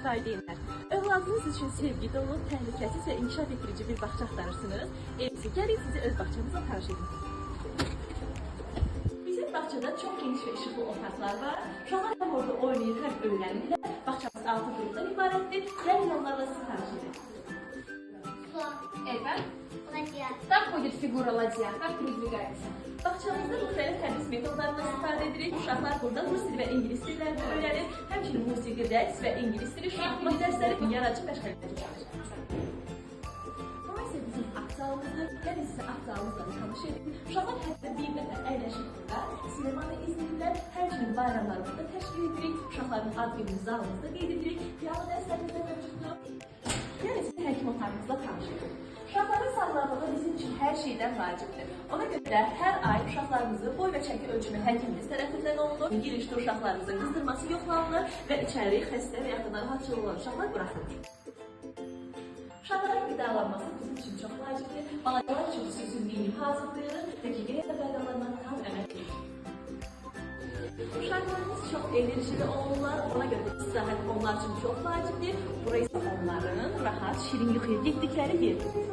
valideynlər. Övladınız üçün sevgi dolu, təhlükəsiz və inkişaf etdirici bir bağça axtarırsınız. Gəlin sizi öz bağçamızla tanış edin. Bizim bağçada çox geniş və işıqlı otaqlar var. Uşaqlar həm orada oynayır, həm öyrənirlər. Bağçamız 6 qrupdan ibarətdir. Gəlin onlarla sizi tanış edin. Это Ладья. так ходит фигура ладья, как передвигается. Bağçamızda müxtəlif tədris metodlarından istifadə edirik. Uşaqlar burada rus dili və ingilis dillərini öyrənir. Həmçinin musiqi, rəqs və ingilis dili, şaxmat dərsləri, yaradıcı məşğələləri çalışır. Bu isə bizim aktalımızdır. Gəlin sizə aktalımızla tanış edin. Uşaqlar hətta bir dəfə əyləşib burada sinemanı izləyirlər. Həmçinin bayramları burada təşkil edirik. Uşaqların ad gününü zalımızda qeyd edirik. Piano dərslərimiz də mövcuddur. Gəlin sizə həkim otağımızla tanış edin. Uşaqların sağlamlığı bizim üçün hər şeydən vacibdir. Ona görə hər ay uşaqlarımızı boy və çəki ölçümü həkimimiz tərəfindən olunur. Girişdə uşaqlarımızın qızdırması yoxlanılır və içəri xəstə və yaxud da narahatçı olan uşaqlar buraxılır. Uşaqların qidalanması bizim üçün çox vacibdir. Balacalar üçün xüsusi menü hazırlayırıq və gigiyena qaydalarına tam əməl edirik. Uşaqlarımız çox enerjili olurlar, ona görə də istirahət onlar üçün çox vacibdir. Burası isə onların rahat, şirin yuxuya getdikləri yerdir.